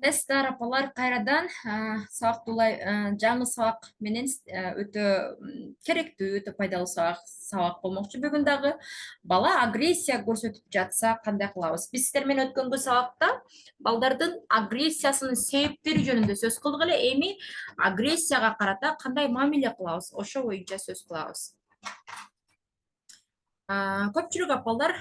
Тесттер апалар кайрадан сабактуулай жаңы сабак менен өтө керектүү, өтө пайдалуу сабак болмокчу. Бүгүн дагы бала агрессия көрсөтүп жатса кандай кылабыз? Биз сиздер менен өткөнгү сабакта балдардын агрессиясынын себептери жөнүндө сөз кылдык эле. Эми агрессияга карата кандай мамиле кылабыз? Ошо боюнча сөз кылабыз. Көпчүлүк апалдар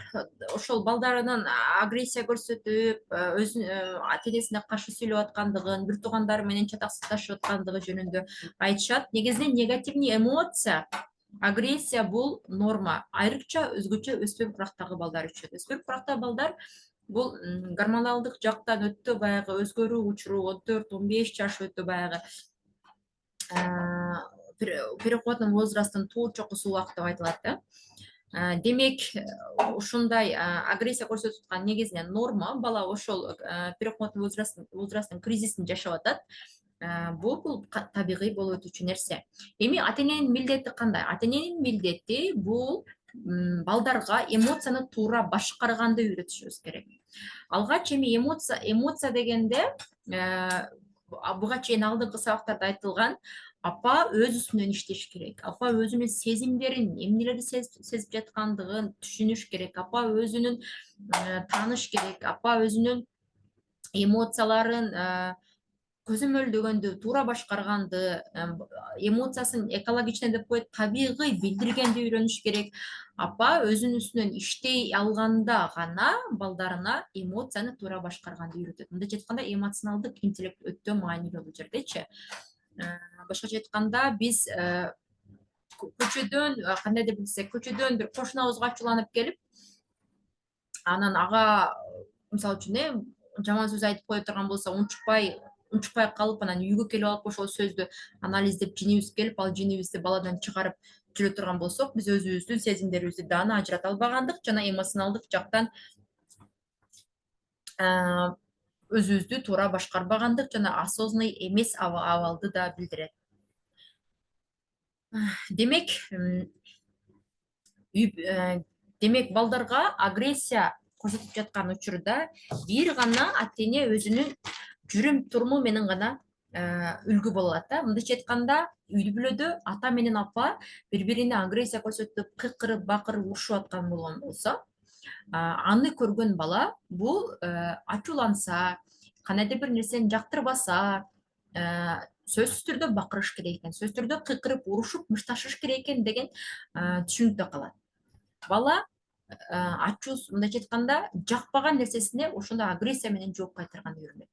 ошол балдарынын агрессия көрсөтүп, өзүн ата энесине каршы сүйлөп аткандыгын, бир туугандары менен чатаксыздашып аткандыгы жөнүндө айтышат. Негизинен негативный эмоция, агрессия бул норма. Айрыкча өзгөчө өспүрүм курактагы балдар үчүн. Өспүрүм курактагы балдар бул гормоналдык жактан өтө баягы өзгөрүү учуру 14-15 жаш өтө баягы переходный возрасттын туу чокусу убакыт деп айтылат да. Демек, ушундай агрессия көрсөтүп аткан негизинен норма, бала ошол переходный возрасттын кризисин жашап атат. Бул табигый болуп өтүүчү нерсе. Эми ата эненин милдети кандай? Ата эненин милдети бул балдарга эмоцияны туура башкарганды үйрөтүшүбүз керек. Алгач эми эмоция дегенде буга чейин алдыңкы сабактарда айтылган апа өз үстүнөн иштеш керек. Апа өзүнүн сезимдерин, эмнелерди сезип жаткандыгын түшүнүш керек. Апа өзүнүн тааныш керек. Апа өзүнүн эмоцияларын көзөмөлдөгөндү, туура башкарганды, эмоциясын экологичный деп коет, табигый билдиргенди үйрөнүш керек. Апа өзүнүн үстүнөн иштей алганда гана балдарына эмоцияны туура башкарганды үйрөтөт. Мындайча айтканда, эмоционалдык интеллект өтө маанилүү бул жердечи. Башкача айтканда, биз көчөдөн кандай деп билсек, көчөдөн бир кошунабызга ачууланып келип, анан ага мисалы үчүн жаман сөз айтып кое турган болсо, унчукпай калып, анан үйгө келип алып ошол сөздү анализдеп жинибиз келип, ал жинибизди баладан чыгарып жүрө турган болсок, биз өзүбүздүн сезимдерибизди даана ажырата албагандык жана эмоционалдык жактан өзүбүздү туура башкарбагандык жана осознанный эмес абалды да билдирет. Демек, балдарга агрессия көрсөтүп жаткан учурда бир гана ата эне өзүнүн жүрүм туруму менен гана үлгү боло алат да. Мындайча айтканда, үй бүлөдө ата менен апа бири-бирине агрессия көрсөтүп, кыкырып, бакырып, урушуп аткан болгон болсо, аны көргөн бала бул ачууланса, кандайдыр бир нерсени жактырбаса, сөзсүз түрдө бакырыш керек экен, сөзсүз түрдө кыкырып, урушуп, мышташыш керек экен деген түшүнүктө калат. Бала мындайча айтканда, жакпаган нерсесине ошондой агрессия менен жооп кайтарганды үйрөнөт.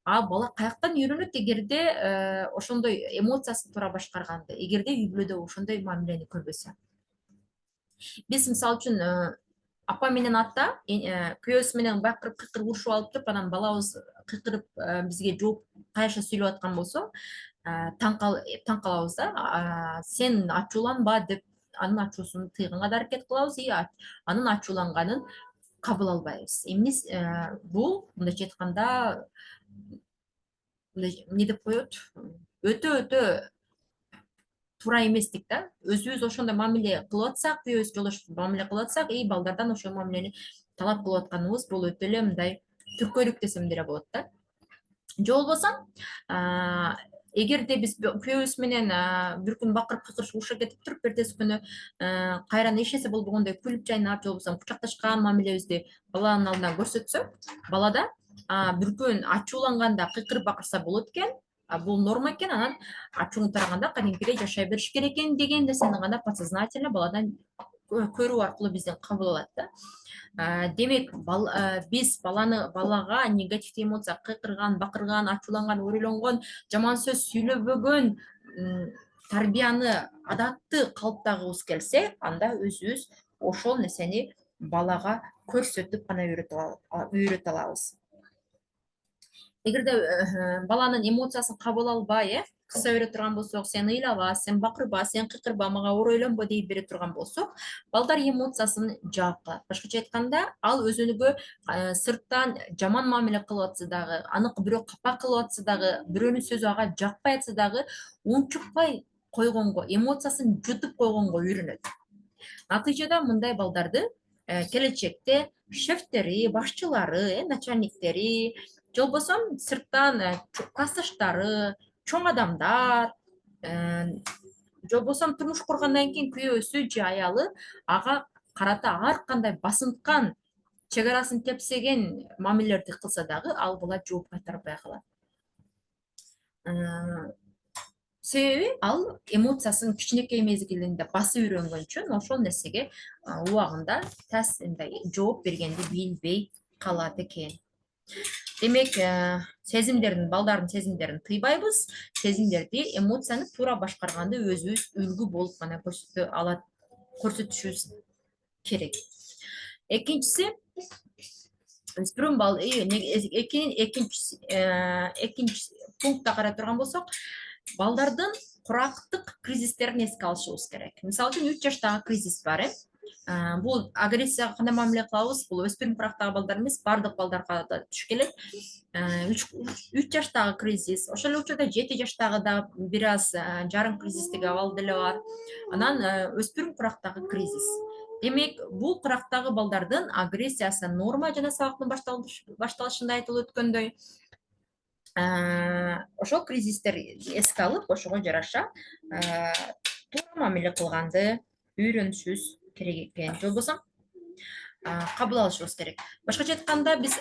Бала каяктан үйрөнөт? Эгерде ошондой эмоциясын туура башкарганды, эгерде үй бүлөдө ошондой мамилени көрбөсө. Биз мисалы үчүн апа менен ата күйөөсү менен бакырып, кыкырып, урушуп алып туруп, анан балабыз кыкырып бизге жооп кайша сүйлөп аткан болсо, таң калабыз да. Сен ачууланба деп анын ачуусун тыйганга да аракет кылабыз, анын ачууланганын кабыл албайбыз. Эмне бул мындайча айтканда эмне деп коет? Өтө туура эместик да. Өзүбүз ошондой мамиле кылып атсак, күйөөбүз жолдошубуз мамиле кылып атсак, балдардан ошол мамилени талап кылып атканыбыз бул өтө эле мындай түркөйлүк десем деле болот да. Же болбосо, эгерде биз күйөөбүз менен бир күн бакырып, кыкырып, урушуп кетип туруп, эртеси күнү кайрадан эч нерсе болбогондой күлүп жайнап, же болбосо кучакташкан мамилебизди баланын алдынан көрсөтсөк, балада бир күн ачууланганда кыкырып бакырса болот экен, бул норма экен, анан ачууң тараганда кадимкидей жашай бериш керек экен деген нерсени гана подсознательно баладан көрүү аркылуу бизден кабыл алат да. Демек, биз балага негативдүү эмоция, кыкырган, бакырган, ачууланган, өрөлөнгөн, жаман сөз сүйлөбөгөн тарбияны, адатты калыптагыбыз келсе, анда өзүбүз ошол нерсени балага көрсөтүп гана үйрөтө алабыз. Эгерде баланын эмоциясын кабыл албай, кыса бере турган болсок, сен ыйлаба, сен бакырба, сен кыкырба, мага өрөйлөнбө дей бере турган болсок, балдар эмоциясын жаап калат. Башкача айтканда, ал өзүнүгө сырттан жаман мамиле кылып атса дагы, аны бирөө капа кылып атса дагы, бирөөнүн сөзү ага жакпай атса дагы, унчукпай койгонго, эмоциясын жутуп койгонго үйрөнөт. Натыйжада мындай балдарды келечекте шефтери, башчылары, начальниктери, же болбосо сырттан классташтары, чоң адамдар, же болбосо турмуш кургандан кийин күйөөсү же аялы ага карата ар кандай басынткан, чек арасын тепсеген мамилелерди кылса дагы ал бала жооп кайтарбай калат. Себеби ал эмоциясын кичинекей мезгилинде басып үйрөнгөн үчүн ошол нерсеге убагында мындай жооп бергенди билбей калат экен. Демек, балдардын сезимдерин тыйбайбыз, сезимдерди, эмоцияны туура башкарганды өзүбүз үлгү болуп гана көрсөтүшүбүз керек. Экинчиси, экинчи пунктта карай турган болсок, балдардын курактык кризистерин эске алышыбыз керек. Мисалы үчүн 3 жаштагы кризис бар, бул агрессияга кандай мамиле кылабыз? Бул өспүрүм курактагы балдар эмес, бардык балдарга да туш келет. 3 жаштагы кризис, ошол эле учурда 7 жаштагы да бир аз жарым кризистик абал деле бар. Анан өспүрүм курактагы кризис. Демек, бул курактагы балдардын агрессиясы норма жана сабактын башталышында айтылып өткөндөй, ошол кризистер эске алып, ошого жараша туура мамиле кылганды үйрөнүшүбүз керек экен. Же болбосо кабыл алышыбыз керек. Башкача айтканда, биз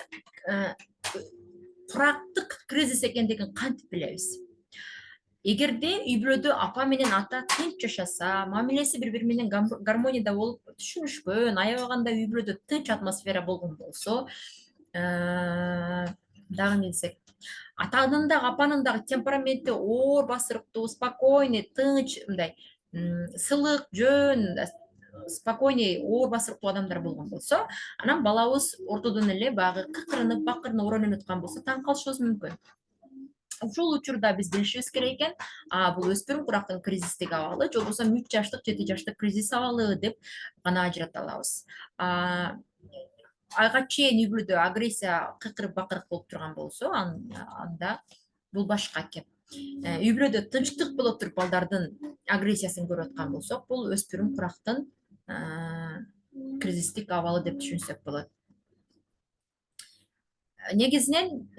курактык кризис экендигин кантип билебиз? Эгерде үй бүлөдө апа менен ата тынч жашаса, мамилеси бири-бири менен гармонияда болуп, түшүнүшкөн, аябаганда үй бүлөдө тынч атмосфера болгон болсо, дагы эмне десек, атанын дагы апанын дагы темпераменти оор басырыктуу, спокойный, тынч, мындай сылык, жөн, спокойный, оор басырыктуу адамдар болгон болсо, анан балабыз ортодон эле баягы кыкырынып, бакырынып ойролонуп аткан болсо таң калышыбыз мүмкүн. Ушул учурда биз билишибиз керек экен, бул өспүрүм курактын кризистик абалы, же болбосо 3 жаштык, 7 жаштык кризис абалы деп гана ажырата алабыз. Айга чейин үй бүлөдө агрессия кыкырып бакырык болуп турган болсо, анда бул башка кеп. Үй бүлөдө тынчтык боло туруп балдардын агрессиясын көрүп аткан болсок, бул өспүрүм курактын кризистик абалы деп түшүнсөк болот. Негизинен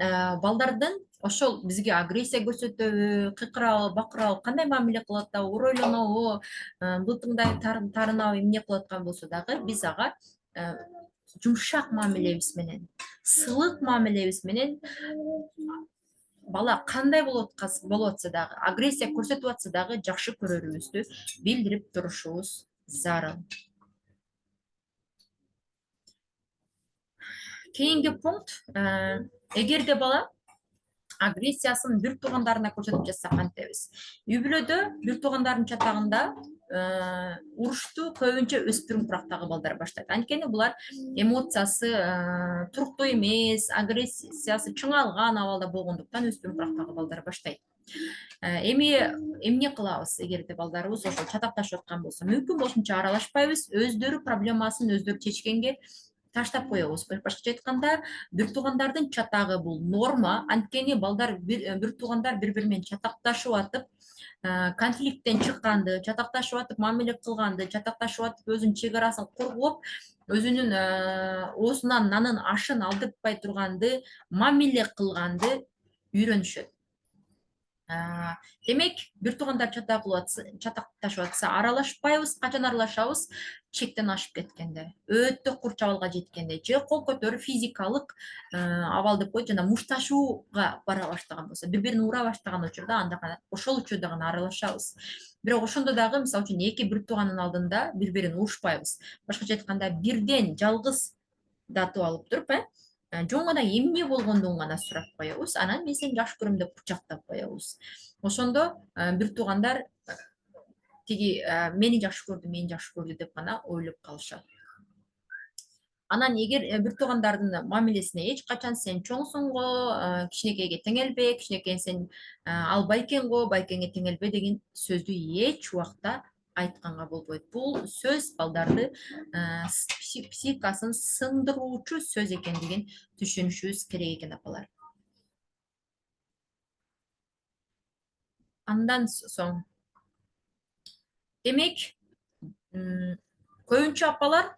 балдардын ошол бизге агрессия көрсөтөбү, кыкырабы, бакырабы, кандай мамиле кылып атабы, оройлонобу, бытыңдай тарынабы, эмне кылып аткан болсо дагы биз ага жумшак мамилебиз менен, сылык мамилебиз менен бала кандай болуп атса дагы, агрессия көрсөтүп атса дагы жакшы көрөрүбүздү билдирип турушубуз зарыл. Кейинги пункт, эгерде бала агрессиясын бир туугандарына көрсөтүп жатса кантебиз? Үй бүлөдө бир туугандардын чатагында урушту көбүнчө өспүрүм курактагы балдар баштайт. Анткени булар эмоциясы туруктуу эмес, агрессиясы чыңалган абалда болгондуктан өспүрүм курактагы балдар баштайт. Эми эмне кылабыз эгерде балдарыбыз ошо чатакташып аткан болсо? Мүмкүн болушунча аралашпайбыз, өздөрү проблемасын өздөрү чечкенге таштап коебуз. Башкача айтканда, бир туугандардын чатагы бул норма. Анткени балдар бир туугандар бири-бири менен чатакташып атып, конфликттен чыкканды, чатакташып атып мамиле кылганды, чатакташып атып өзүнүн чек арасын коргоп, өзүнүн оозунан нанын ашын алдыртпай турганды, мамиле кылганды үйрөнүшөт. Демек, бир туугандар чатакташып атса, аралашпайбыз, качан аралашабыз? Чектен ашып кеткенде, өтө курч абалга жеткенде, же кол көтөрүп физикалык абал деп коет, жана мушташууга бара баштаган болсо, бири-бирин ура баштаган учурда, анда ошол учурда гана аралашабыз. Бирок ошондо дагы, мисалы үчүн, эки бир тууганын алдында бири-бирин урушпайбыз. Башкача айтканда, бирден жалгыз датып алып туруп, жөн гана эмне болгондугун гана сурап коебуз, анан мен сени жакшы көрөм деп кучактап коебуз. Ошондо бир туугандар тиги мени жакшы көрдү деп гана ойлоп калышат. Анан эгер бир туугандардын мамилесине эч качан сен чоңсуң го, кичинекейге теңелбе, кичинекейин сен албай экен го, байкеңе теңелбе деген сөздү эч убакта айтканга болбойт. Бул сөз балдарды психикасын сындыруучу сөз экендигин түшүнүшүбүз керек экен, апалар. Андан соң, демек, көбүнчө апалар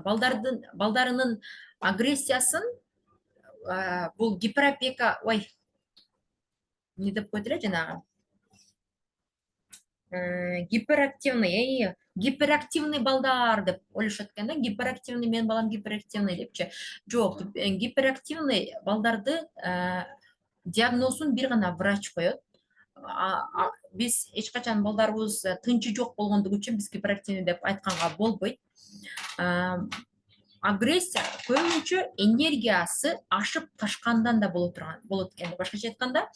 балдарынын агрессиясын бул гиперопека, ой, не деп койдур жанагы гиперактивный балдар деп ойлошот экен да, гиперактивный, менин балам гиперактивный депчи. Жок, гиперактивный балдарды диагнозун бир гана врач коет. Биз эч качан балдарыбыз тынчы жок болгондугу үчүн биз гиперактивный деп айтканга болбойт. Агрессия көбүнчө энергиясы ашып ташкандан да болот экен. Башкача айтканда,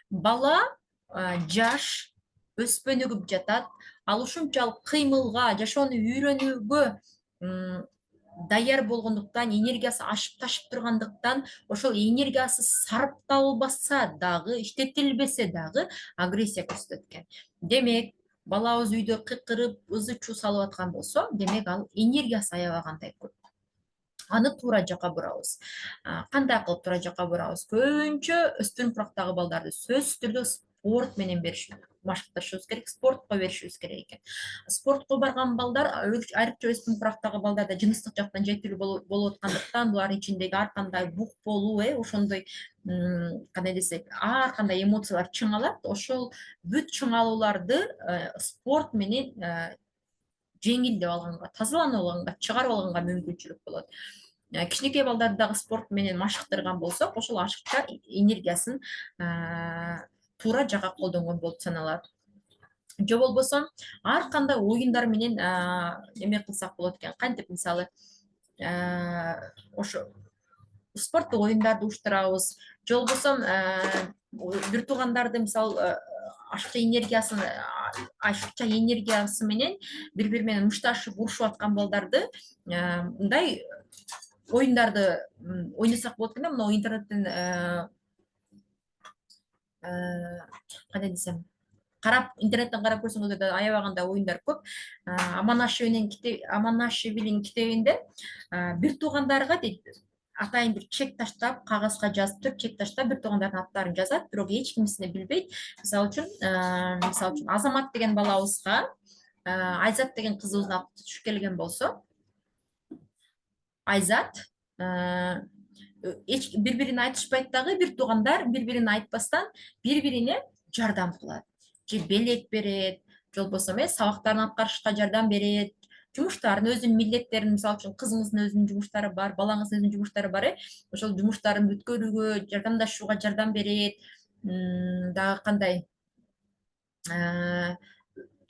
бала жаш өспөнүгүп жатат, ал ушунчалык кыймылга, жашоону үйрөнүүгө даяр болгондуктан, энергиясы ашып ташып тургандыктан, ошол энергиясы сарпталбаса дагы, иштетилбесе дагы агрессия көрсөтөт экен. Демек, балабыз үйдө кыкырып, ызы чуу салып аткан болсо, демек ал энергиясы аябагандай көп. Аны туура жакка бурабыз. Кандай кылып туура жакка бурабыз? Көбүнчө өспүрүм курактагы балдарды сөзсүз түрдө спорт менен машыкташыбыз керек, спортко беришибиз керек экен. Спортко барган балдар, айрыкча өспүрүм курактагы балдарда жыныстык жактан жетилүү болуп аткандыктан, булардын ичиндеги ар кандай бук болуу, ошондой, кандай десек, ар кандай эмоциялар чыңалат. Ошол бүт чыңалууларды спорт менен жеңилдеп алганга, тазаланып алганга, чыгарып алганга мүмкүнчүлүк болот. Кичинекей балдарды дагы спорт менен машыктырган болсок, ошол ашыкча энергиясын туура жакка колдонгон болуп саналат. Же болбосо ар кандай оюндар менен эме кылсак болот экен. Кантип, мисалы, ошо спорттук оюндарды уюштурабыз. Же болбосо бир туугандарды, мисалы, ашыкча энергиясы менен бири менен мушташып урушуп аткан балдарды мындай оюндарды ойносок болот экен да. Мына интернеттен кандай десем, интернеттен карап көрсөңүздөр да аябагандай оюндар көп. Аманашевилин китебинде бир туугандарга дейт, атайын бир чек таштап, кагазга жазып туруп, чек таштап, бир туугандардын аттарын жазат, бирок эч кимисине билбейт. Мисалы үчүн Азамат деген балабызга Айзат деген кызыбыздын аты түшүп келген болсо, Айзат бири-бирин айтышпайт дагы, бир туугандар бири-бирин айтпастан бири-бирине жардам кылат. Же белек берет, же болбосо сабактарын аткарышка жардам берет, жумуштарын, өзүнүн милдеттерин, мисалы үчүн кызыңыздын өзүнүн жумуштары бар, балаңыздын өзүнүн жумуштары бар, ошол жумуштарын бүткөрүүгө, жардамдашууга жардам берет. Дагы кандай,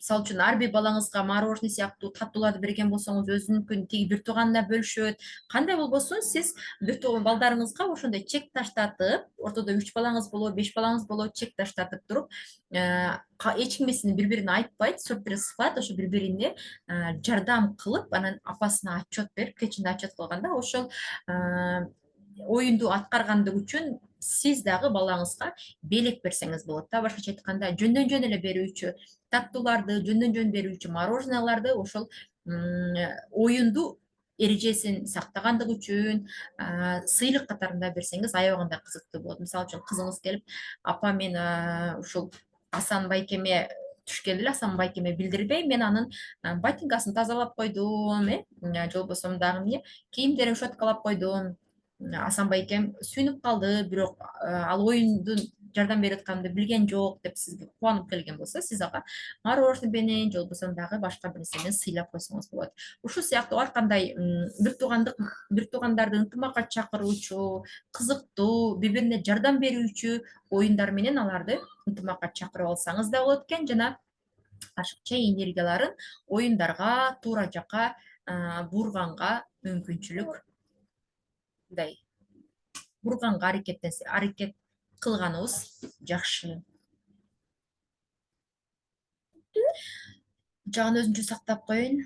мисалы үчүн ар бир балаңызга мороженое сыяктуу таттууларды берген болсоңуз, өзүнүнкүн тиги бир тууганына бөлүшөт. Кандай болбосун, сиз бир тууган балдарыңызга ошондой чек таштатып, ортодо 3 балаңыз болобу, 5 балаңыз болобу, чек таштатып туруп, эч кимисине бири-бирин айтпайт, сюрприз кылат, ошо бири-бирине жардам кылып, анан апасына отчет берип, кечинде отчет кылганда, ошол оюнду аткаргандыгы үчүн сиз дагы балаңызга белек берсеңиз болот да. Башкача айтканда, жөндөн эле берүүчү таттууларды, жөндөн берүүчү мороженеларды ошол оюнду эрежесин сактагандыгы үчүн сыйлык катарында берсеңиз аябагандай кызыктуу болот. Мисалы үчүн кызыңыз келип, апа, мен ушул Асан байкеме туш келди эле, Асан байкеме билдирбей, мен анын ботинкасын тазалап койдум, же болбосо дагы эмне, кийимдерин щеткалап койдум. Асан байкем сүйүнүп калды, бирок ал оюндун жардам берип атканымды билген жок деп сизге кубанып келген болсо, сиз ага мороженое менен, же болбосо дагы башка бир нерсе менен сыйлап койсоңуз болот. Ушул сыяктуу ар кандай бир туугандарды ынтымакка чакыруучу, кызыктуу, бири-бирине жардам берүүчү оюндар менен аларды ынтымакка чакырып алсаңыз да болот экен, жана ашыкча энергияларын оюндарга, туура жакка бурганга мүмкүнчүлүк, бурганга аракет кылганыбыз жакшы. Жагын өзүнчө сактап коюн.